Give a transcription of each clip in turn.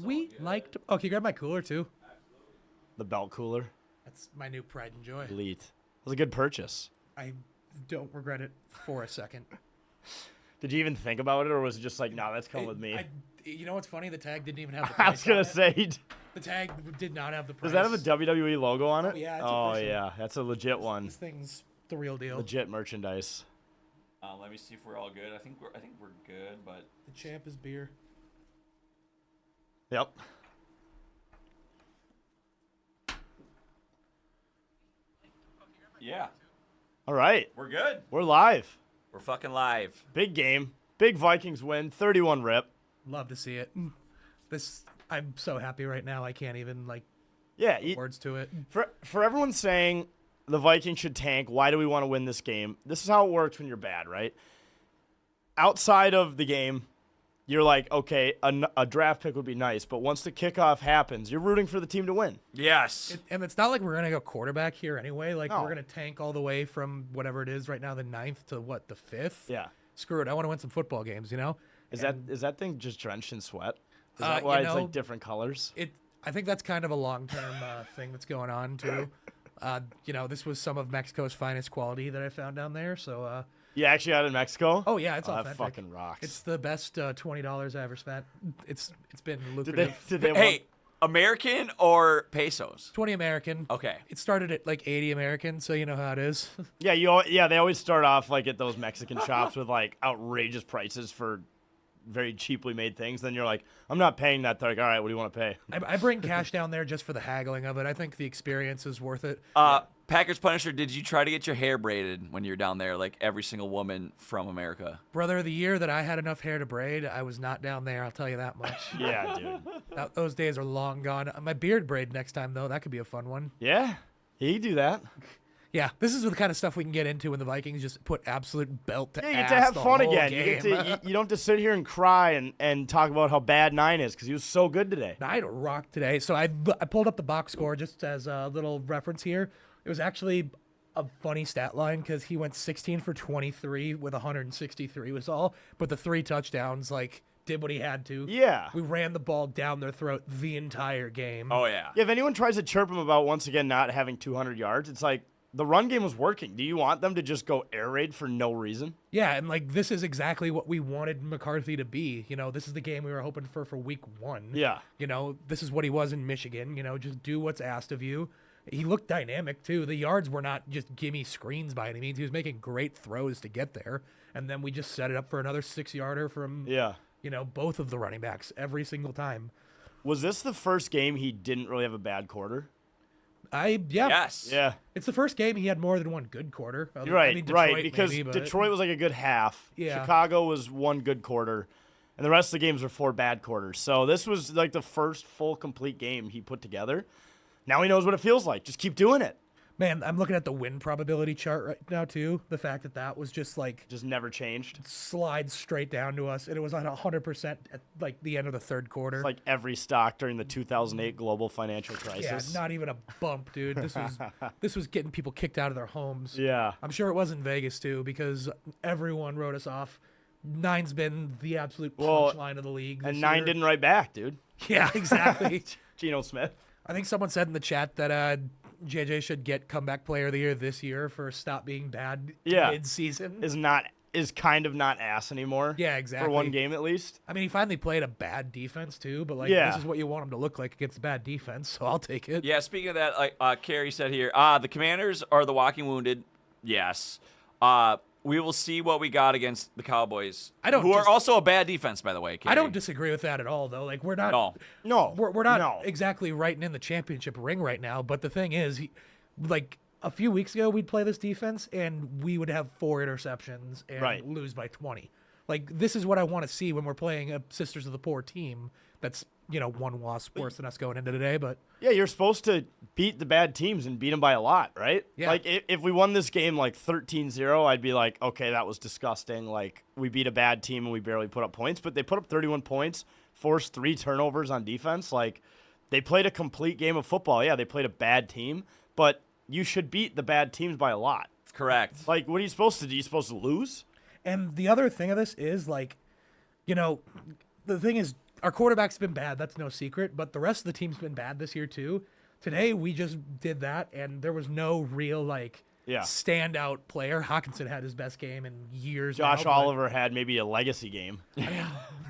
We liked. Oh, can you grab my cooler too? The belt cooler. That's my new pride and joy. Elite. It was a good purchase. I don't regret it for a second. Did you even think about it, or was it just like, no, that's coming with me? You know what's funny? The tag didn't even have the price. I was gonna on it. say, The tag did not have the price. does that have a WWE logo on it? Oh, yeah, it's oh official. yeah, that's a legit one. This thing's the real deal. Legit merchandise. Let me see if we're all good. I think we're good, but The champ is beer. Yep. yeah, All right, we're good. we're live. We're fucking live. Big game. Big Vikings win. 31 rip. Love to see it. I'm so happy right now. I can't even Yeah. put words to it. For everyone saying the Vikings should tank, why do we want to win this game? This is how it works when you're bad, right? Outside of the game, you're like, okay, a draft pick would be nice, but once the kickoff happens, you're rooting for the team to win. Yes. And it's not like we're gonna go quarterback here anyway. Like No. we're gonna tank all the way from whatever it is right now, the 9th to the 5th. Yeah. Screw it. I want to win some football games. You know. Is that thing just drenched in sweat? Is Uh, that why you it's know, like different colors? I think that's kind of a long-term thing that's going on too. This was some of Mexico's finest quality that I found down there. So, You actually out in Mexico? oh yeah, it's That authentic. fucking rocks. It's the best $20 I ever spent. It's been did lucrative. they Hey, American or pesos? 20 American. Okay. It started at like 80 American, so you know how it is. Yeah, they always start off like at those Mexican shops with like outrageous prices for very cheaply made things. Then you're like, I'm not paying that. They're like, all right, what do you want to pay? I bring cash down there just for the haggling of it. I think the experience is worth it. Packers Punisher, did you try to get your hair braided when you were down there, like every single woman from America? Brother, the year that I had enough hair to braid, I was not down there. I'll tell you that much. Yeah, dude. Those days are long gone. My beard braid next time, though. That could be a fun one. Yeah, he can do that. Yeah, this is the kind of stuff we can get into when the Vikings just put absolute belt to Yeah, you ass get to have the fun whole again. game. You don't have to sit here and cry and talk about how bad 9 is because he was so good today. I had a rock today. So I pulled up the box score just as a little reference here. It was actually a funny stat line because he went 16 for 23 with 163 was all, but the 3 touchdowns did what he had to. Yeah. We ran the ball down their throat the entire game. Oh, yeah. Yeah, if anyone tries to chirp him about once again not having 200 yards, it's like the run game was working. Do you want them to just go air raid for no reason? Yeah, and this is exactly what we wanted McCarthy to be. This is the game we were hoping for week 1. Yeah. This is what he was in Michigan. Just do what's asked of you. He looked dynamic too. The yards were not just gimme screens by any means. He was making great throws to get there, and then we just set it up for another 6-yarder from both of the running backs every single time. Was this the first game he didn't really have a bad quarter? Yeah. Yes. Yeah. It's the first game he had more than one good quarter. Right, Detroit because maybe, but- Detroit was like a good half. Yeah. Chicago was one good quarter, and the rest of the games were 4 bad quarters. So this was like the first full complete game he put together. Now he knows what it feels like. Just keep doing it. Man, I'm looking at the win probability chart right now too. The fact that was just Just never changed. slides straight down to us, and it was at 100% at the end of the third quarter. It's like every stock during the 2008 global financial Yeah, crisis. not even a bump, dude. This was getting people kicked out of their homes. Yeah. I'm sure it was in Vegas too, because everyone wrote us off. 9's been the absolute punchline of the league. And this 9 year. didn't write back, dude. Yeah, exactly. Geno Smith. I think someone said in the chat that JJ should get comeback player of the year this year for stop being bad mid-season. Is kind of not ass anymore. Yeah, exactly. For one game at least. I mean, he finally played a bad defense too, but this is what you want him to look like against a bad defense, so I'll take it. Yeah, speaking of that, Carrie said here, the Commanders are the walking wounded. Yes. We will see what we got against the Cowboys, who are also a bad defense, by the way, Carrie. I don't disagree with that at all, though. We're not. No. We're not exactly writing in the championship ring right now. But the thing is, a few weeks ago, we'd play this defense and we would have 4 interceptions and lose by 20. This is what I want to see when we're playing a Sisters of the Poor team. That's one loss worse than us going into today, but yeah, you're supposed to beat the bad teams and beat them by a lot, right? Yeah. If we won this game 13-0, I'd be like, okay, that was disgusting. We beat a bad team and we barely put up points, but they put up 31 points, forced 3 turnovers on defense. They played a complete game of football. Yeah, they played a bad team, but you should beat the bad teams by a lot. Correct. What are you supposed to do? You supposed to lose? And the other thing of this is the thing is, our quarterback's been bad. That's no secret. But the rest of the team's been bad this year too. Today we just did that, and there was no real standout player. Hawkinson had his best game in years. Josh Oliver had maybe a legacy game.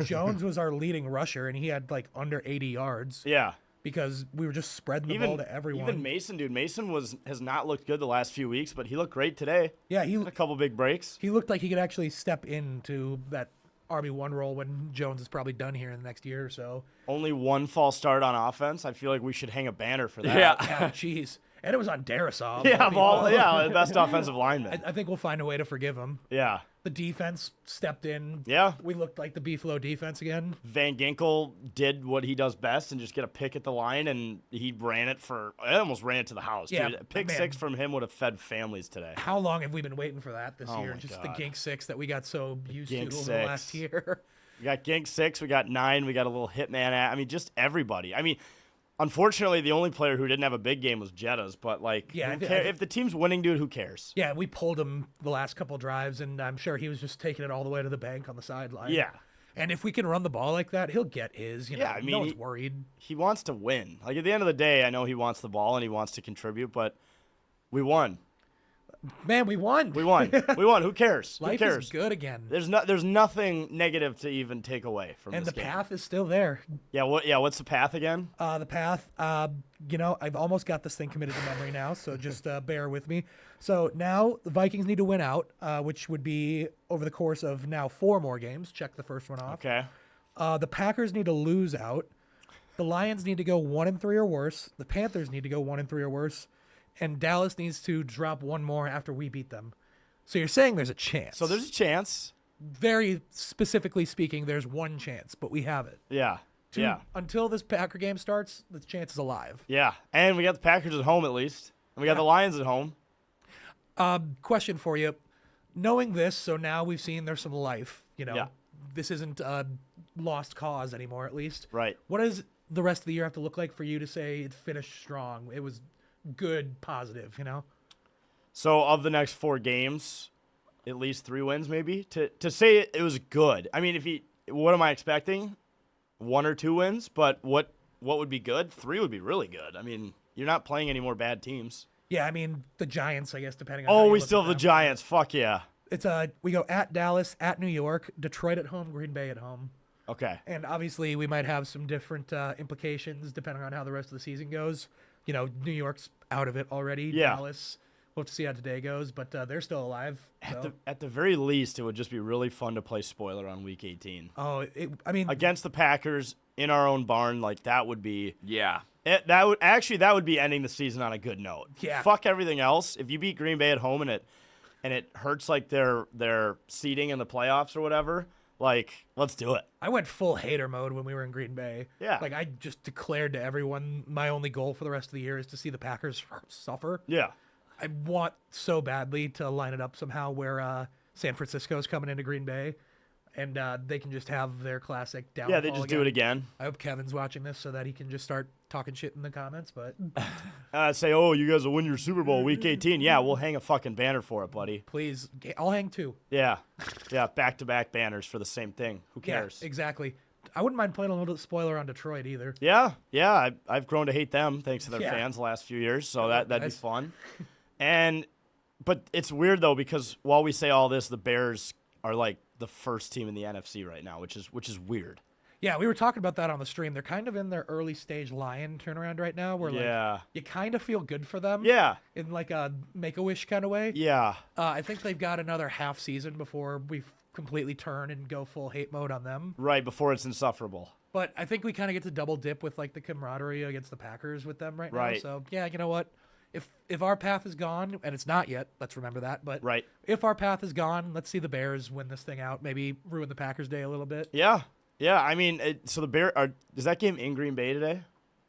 Jones was our leading rusher, and he had under 80 yards. Yeah. Because we were just spreading the ball to everyone. Even Mason, dude. Mason has not looked good the last few weeks, but he looked great today. Yeah, he had a couple big breaks. He looked like he could actually step into that RB1 role when Jones is probably done here in the next year or so. Only one false start on offense. I feel like we should hang a banner for that. Yeah, jeez. And it was on Darrisaw. The best offensive lineman. I think we'll find a way to forgive him. Yeah. The defense stepped in. Yeah. We looked like the Beefalo defense again. Van Ginkel did what he does best and just get a pick at the line, and he I almost ran it to the house. Yeah, dude. Pick six from him would have fed families today. How long have we been waiting for that this year? Just God. the Gink 6 that we got so used to over Gink the last year. We got Gink 6, we got 9, we got a little hitman. Just everybody. Unfortunately, the only player who didn't have a big game was Jettas, but if the team's winning, dude, who cares? Yeah, we pulled him the last couple drives, and I'm sure he was just taking it all the way to the bank on the sideline. Yeah. And if we can run the ball like that, he'll get his. No one's worried. He wants to win. At the end of the day, I know he wants the ball and he wants to contribute, but we won. Man, we won. We won. Who cares? Life Who cares? is good again. There's nothing negative to even take away from and this the game. path is still there. Yeah. What's the path again? The path. I've almost got this thing committed to memory now, so just bear with me. So now the Vikings need to win out, which would be over the course of now 4 more games. Check the first one off. Okay. The Packers need to lose out. The Lions need to go 1-3 or worse. The Panthers need to go 1-3 or worse. And Dallas needs to drop 1 more after we beat them. So you're saying there's a chance. So there's a chance. Very specifically speaking, there's 1 chance, but we have it. Yeah. Until this Packer game starts, the chance is alive. Yeah. And we got the Packers at home at least. And we got the Lions at home. Question for you. Knowing this, so now we've seen there's some life. This isn't a lost cause anymore, at least. Right. What does the rest of the year have to look like for you to say it finished strong? It was good, positive, So of the next 4 games, at least 3 wins maybe? To say it was good. What am I expecting? 1 or 2 wins, but what would be good? 3 would be really good. You're not playing any more bad teams. Yeah, the Giants, I guess, depending on how we still have the Giants. Fuck yeah. It's we go at Dallas, at New York, Detroit at home, Green Bay at home. Okay. And obviously we might have some different implications depending on how the rest of the season goes. New York's out of it already. Yeah. Dallas, we'll have to see how today goes, but they're still alive. So. At the very least, it would just be really fun to play spoiler on Week 18. Oh, against the Packers in our own barn, that would be. Yeah. That would be ending the season on a good note. Yeah. Fuck everything else. If you beat Green Bay at home and it hurts their seeding in the playoffs or whatever. Let's do it. I went full hater mode when we were in Green Bay. Yeah. I just declared to everyone my only goal for the rest of the year is to see the Packers suffer. Yeah. I want so badly to line it up somehow where San Francisco's coming into Green Bay and they can just have their classic downfall. Yeah, they just do it again. I hope Kevin's watching this so that he can just start talking shit in the comments. But say, you guys will win your Super Bowl Week 18. Yeah, we'll hang a fucking banner for it, buddy. Please, I'll hang 2. Yeah, back-to-back banners for the same thing. Who cares? Yeah, exactly. I wouldn't mind playing a little spoiler on Detroit either. Yeah. I've grown to hate them thanks to their fans the last few years, so that'd be fun. But it's weird though because while we say all this, the Bears are the first team in the NFC right now, which is weird. Yeah, we were talking about that on the stream. They're kind of in their early stage Lion turnaround right now where you kind of feel good for them. Yeah. In a Make-A-Wish kind of way. Yeah. I think they've got another half season before we completely turn and go full hate mode on them. Right, before it's insufferable. But I think we kind of get to double dip with the camaraderie against the Packers with them right now. So, yeah, you know what? If our path is gone, and it's not yet, let's remember that. But if our path is gone, let's see the Bears win this thing out. Maybe ruin the Packers' day a little bit. Yeah. So the Bears is that game in Green Bay today?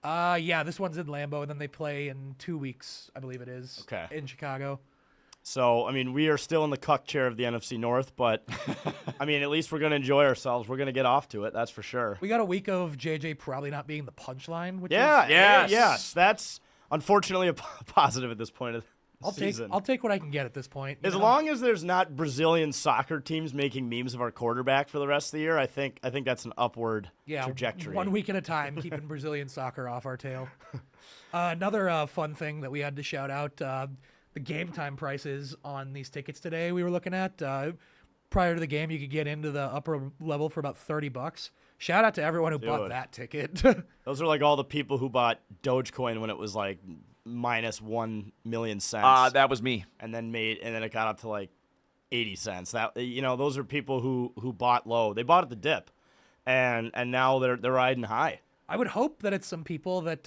Yeah, this one's in Lambeau, and then they play in 2 weeks, I believe it is. Okay. In Chicago. So, we are still in the cuck chair of the NFC North, but, at least we're going to enjoy ourselves. We're going to get off to it, that's for sure. We got a week of JJ probably not being the punchline, which yes. That's unfortunately a positive at this point season. I'll take what I can get at this point. As long as there's not Brazilian soccer teams making memes of our quarterback for the rest of the year, I think that's an upward trajectory. 1 week at a time, keeping Brazilian soccer off our tail. Another fun thing that we had to shout out, the game time prices on these tickets today we were looking at. Prior to the game, you could get into the upper level for about $30. Shout out to everyone who bought that ticket. Those are like all the people who bought Dogecoin when it was like minus 1 million cents. That was me. And then it got up to like 80 cents. That those are people who bought low. They bought at the dip, and now they're riding high. I would hope that it's some people that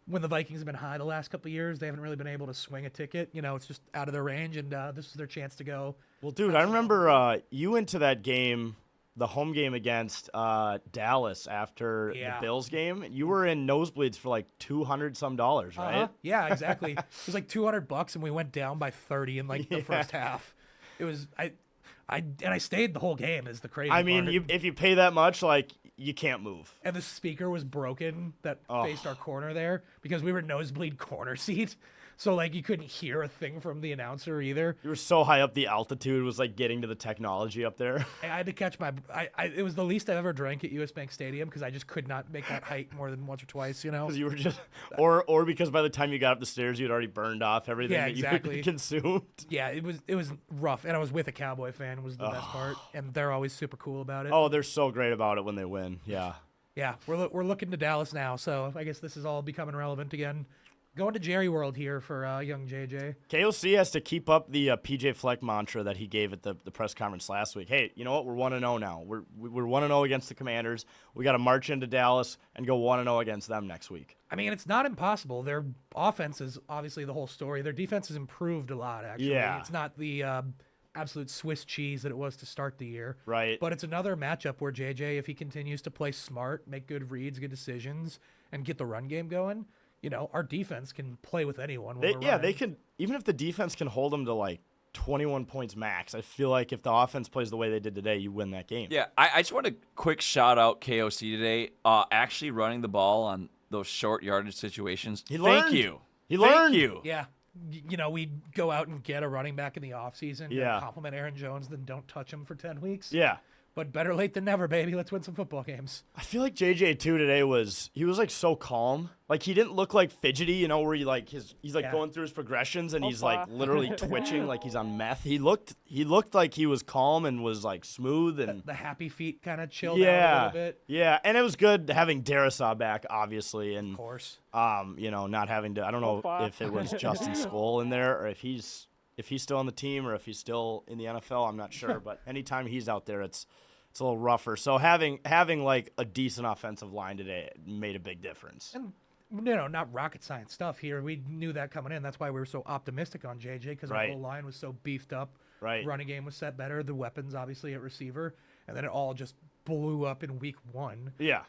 when the Vikings have been high the last couple of years, they haven't really been able to swing a ticket. It's just out of their range, and this is their chance to go. Well, dude, I remember you went to that game, the home game against Dallas after the Bills game. You were in nosebleeds for like $200 some, right? Yeah, exactly. It was like $200, and we went down by 30 in like the first half. It was I stayed the whole game. Is the crazy part. If you pay that much, like you can't move. And the speaker was broken that faced our corner there because we were nosebleed corner seat. So, like, you couldn't hear a thing from the announcer either. You were so high up, the altitude was, like, getting to the technology up there. I had to catch it was the least I've ever drank at US Bank Stadium because I just could not make that height more than once or twice, Because you were just, or because by the time you got up the stairs, you'd already burned off everything that you consumed. Yeah, it was rough. And I was with a Cowboy fan was the best part. And they're always super cool about it. Oh, they're so great about it when they win. Yeah. Yeah, we're looking to Dallas now, so I guess this is all becoming relevant again. Going to Jerry World here for young JJ. KOC has to keep up the PJ Fleck mantra that he gave at the press conference last week. Hey, you know what? We're 1-0 now. We're 1-0 against the Commanders. We got to march into Dallas and go 1-0 against them next week. I mean, it's not impossible. Their offense is obviously the whole story. Their defense has improved a lot, actually. Yeah. It's not the absolute Swiss cheese that it was to start the year. Right. But it's another matchup where JJ, if he continues to play smart, make good reads, good decisions, and get the run game going, our defense can play with anyone. They can. Even if the defense can hold them to like 21 points max, I feel like if the offense plays the way they did today, you win that game. Yeah, I just want to quick shout out KOC today. Actually running the ball on those short yardage situations. Thank you. He learned. Yeah. We go out and get a running back in the offseason and compliment Aaron Jones, then don't touch him for 10 weeks. Yeah. But better late than never, baby. Let's win some football games. I feel like JJ too today was like so calm. Like he didn't look like fidgety, where he's going through his progressions and he's like literally twitching like he's on meth. He looked like he was calm and was like smooth and the happy feet kind of chilled out a little bit. Yeah, and it was good having Darisaw back, obviously, and of course. Not having to. I don't know if it was Justin Skoll in there or if he's still on the team or if he's still in the NFL. I'm not sure, but anytime he's out there, it's a little rougher. So having like a decent offensive line today made a big difference. And not rocket science stuff here. We knew that coming in. That's why we were so optimistic on JJ because our whole line was so beefed up. Right. Running game was set better. The weapons obviously at receiver, and then it all just blew up in week 1. Yeah.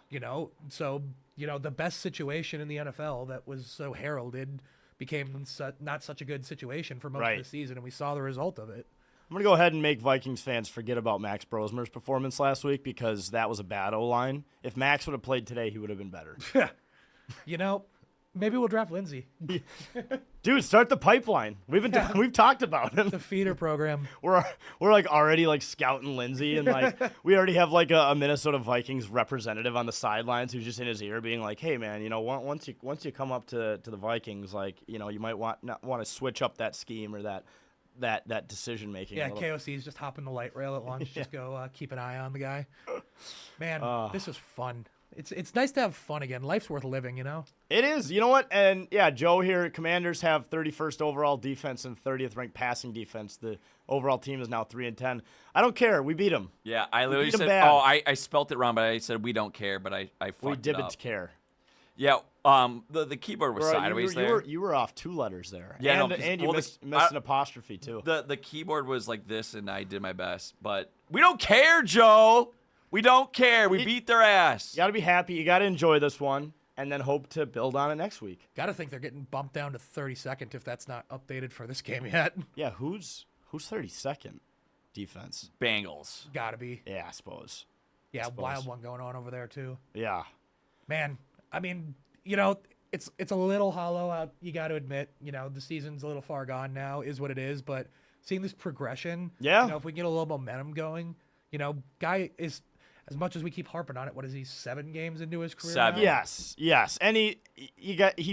So the best situation in the NFL that was so heralded became not such a good situation for most of the season, and we saw the result of it. I'm going to go ahead and make Vikings fans forget about Max Brosmer's performance last week because that was a bad O-line. If Max would have played today, he would have been better. Maybe we'll draft Lindsey. Dude, start the pipeline. We've talked about him. The feeder program. We're like already like scouting Lindsey, and like we already have like a Minnesota Vikings representative on the sidelines who's just in his ear being like, "Hey man, once you come up to the Vikings, like you might want to switch up that scheme or that decision making." Yeah, KOC's just hopping the light rail at lunch. Just go keep an eye on the guy. Man, this was fun. It's nice to have fun again. Life's worth living, It is. You know what? And yeah, Joe here, Commanders have 31st overall defense and 30th ranked passing defense. The overall team is now 3-10. I don't care. We beat them. Yeah, I literally said, I spelt it wrong, but I said we don't care, but I fucked we it up. didn't care. Yeah, the keyboard was sideways there. You were off 2 letters there. Yeah, and you missed an apostrophe too. The keyboard was like this, and I did my best. But we don't care, Joe. We don't care. We beat their ass. You got to be happy. You got to enjoy this one, and then hope to build on it next week. Got to think they're getting bumped down to 32nd if that's not updated for this game yet. Yeah, who's 32nd defense? Bengals. Got to be. Yeah, I suppose. Yeah, wild one going on over there too. Yeah. Man, I mean, it's a little hollow out. You got to admit, the season's a little far gone now, is what it is. But seeing this progression, if we can get a little momentum going, guy is, as much as we keep harping on it, what is he, 7 games into his career? 7. Now? Yes, and he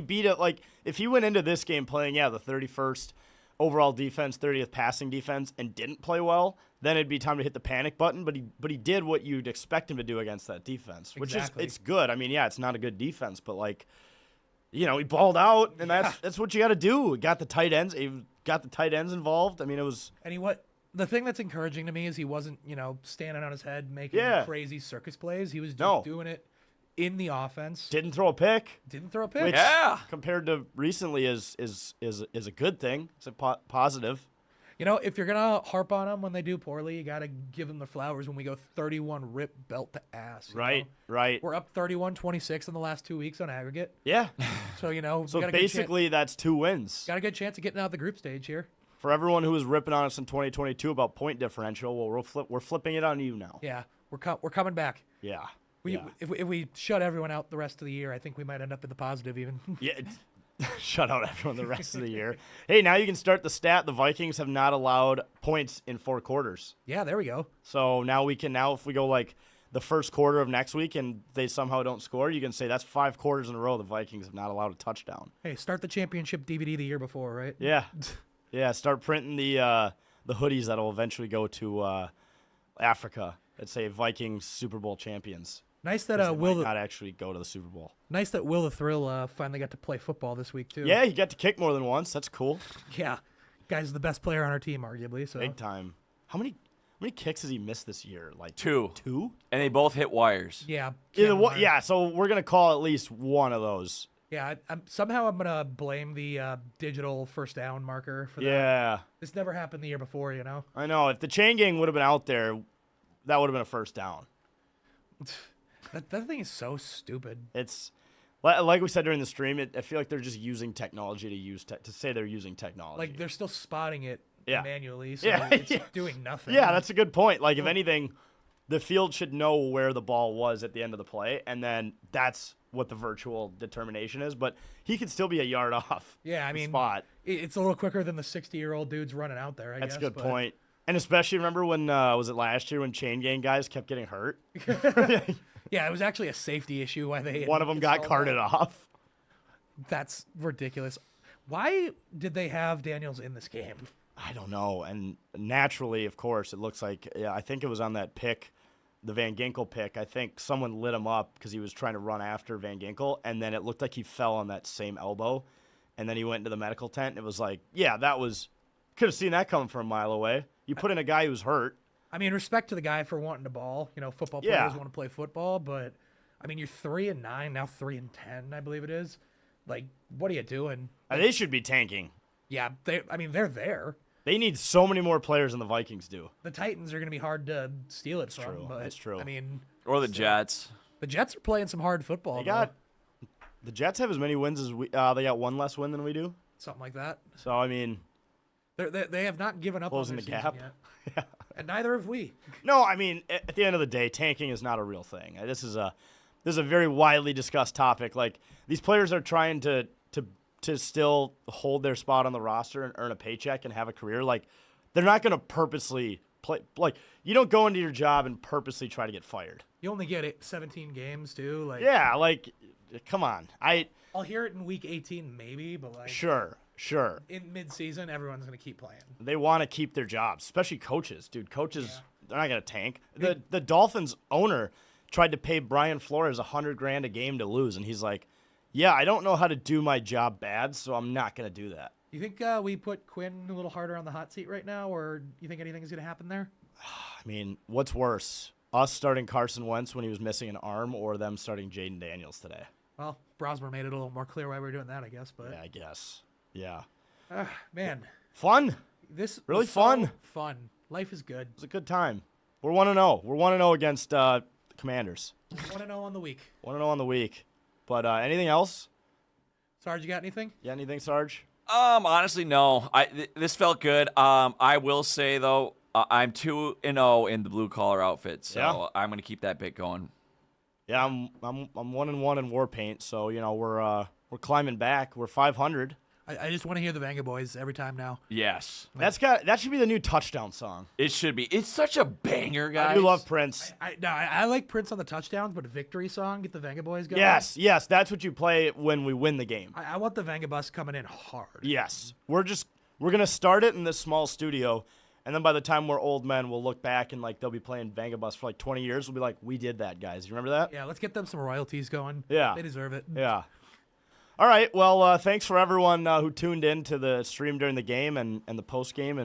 beat it. Like if he went into this game playing the 31st overall defense, 30th passing defense, and didn't play well, then it'd be time to hit the panic button. But he did what you'd expect him to do against that defense, which is it's good. I mean, it's not a good defense, but like. He balled out, and that's what you got to do. Got the tight ends. He got the tight ends involved. I mean, it was. And the thing that's encouraging to me is he wasn't, standing on his head making crazy circus plays. He was just doing it in the offense. Didn't throw a pick. Which, compared to recently, is a good thing. It's a positive. If you're gonna harp on them when they do poorly, you gotta give them the flowers when we go 31 rip belt to ass. Right. We're up 31-26 in the last 2 weeks on aggregate. Yeah. So So basically, that's 2 wins. Got a good chance of getting out of the group stage here. For everyone who was ripping on us in 2022 about point differential, well, we're flipping it on you now. Yeah, we're coming back. Yeah. If we shut everyone out the rest of the year, I think we might end up in the positive even. Yeah. Shut out everyone the rest of the year. Hey, now you can start the stat. The Vikings have not allowed points in 4 quarters. Yeah, there we go. So now if we go like the first quarter of next week and they somehow don't score, you can say that's 5 quarters in a row the Vikings have not allowed a touchdown. Hey, start the championship DVD the year before, right? Yeah. Yeah, start printing the hoodies that'll eventually go to Africa that say Vikings Super Bowl champions. Nice that Will not actually go to the Super Bowl. Nice that Will the Thrill finally got to play football this week too. Yeah, he got to kick more than once. That's cool. Yeah, guy's the best player on our team, arguably. So big time. How many kicks has he missed this year? Like 2. 2? And they both hit wires. Yeah. Yeah. So we're gonna call at least one of those. Yeah. I'm gonna blame the digital first down marker for that. Yeah. This never happened the year before, I know. If the chain gang would have been out there, that would have been a first down. That thing is so stupid. It's like we said during the stream. I feel like they're just using technology to say they're using technology. Like they're still spotting it manually, so yeah. it's doing nothing. Yeah, that's a good point. Like if anything, the field should know where the ball was at the end of the play, and then that's what the virtual determination is. But he could still be a yard off. Yeah, I mean, spot. It's a little quicker than the 60-year-old dudes running out there. That's a good point. And especially remember when was it last year when chain gang guys kept getting hurt? Yeah, it was actually a safety issue why one of them got carted off. That's ridiculous. Why did they have Daniels in this game? I don't know. And naturally, of course, it looks like I think it was on that pick, the Van Ginkel pick. I think someone lit him up because he was trying to run after Van Ginkel, and then it looked like he fell on that same elbow, and then he went into the medical tent. And it was like, could have seen that coming from a mile away. You put in a guy who's hurt. I mean, respect to the guy for wanting to ball. Football players want to play football, but I mean, you're 3-9 now, 3-10, I believe it is. Like, what are you doing? They should be tanking. Yeah, they're there. They need so many more players than the Vikings do. The Titans are going to be hard to steal it from. True. But, that's true. I mean, or the Jets. The Jets are playing some hard football. The Jets have as many wins as we. They got one less win than we do. Something like that. So I mean, they have not given up closing on the gap. Yet. Yeah. And neither have we. No, I mean, at the end of the day, tanking is not a real thing. This is a very widely discussed topic. Like these players are trying to still hold their spot on the roster and earn a paycheck and have a career. Like they're not going to purposely play. Like you don't go into your job and purposely try to get fired. You only get 17 games too. Like come on. I'll hear it in week 18 maybe, but like sure. In mid-season, everyone's going to keep playing. They want to keep their jobs, especially coaches. Dude, coaches, they're not going to tank. The Dolphins owner tried to pay Brian Flores $100,000 a game to lose, and he's like, "Yeah, I don't know how to do my job bad, so I'm not going to do that." You think we put Quinn a little harder on the hot seat right now, or you think anything's going to happen there? I mean, what's worse, us starting Carson Wentz when he was missing an arm, or them starting Jaden Daniels today? Well, Brosmer made it a little more clear why we were doing that, I guess. But yeah, I guess. Yeah. Man. Fun. This really was fun. So fun. Life is good. It was a good time. We're 1-0. We're 1-0 against the Commanders. 1-0 on the week. 1-0 on the week. But anything else? Sarge, you got anything? Yeah, anything, Sarge? Honestly, no. This felt good. I will say though, I'm 2-0 in the blue collar outfit, so I'm gonna keep that bit going. Yeah, I'm 1-1 in war paint, so we're climbing back. We're 500. I just want to hear the Vanga Boys every time now. Yes. That should be the new touchdown song. It should be. It's such a banger, guys. I do love Prince. I like Prince on the touchdowns, but a victory song, get the Vanga Boys going. Yes, that's what you play when we win the game. I want the Vanga Bus coming in hard. Yes. We're going to start it in this small studio, and then by the time we're old men, we'll look back and they'll be playing Vanga Bus for 20 years. We'll be like, we did that, guys. You remember that? Yeah, let's get them some royalties going. Yeah. They deserve it. Yeah. All right. Well, thanks for everyone who tuned in to the stream during the game and the post game. And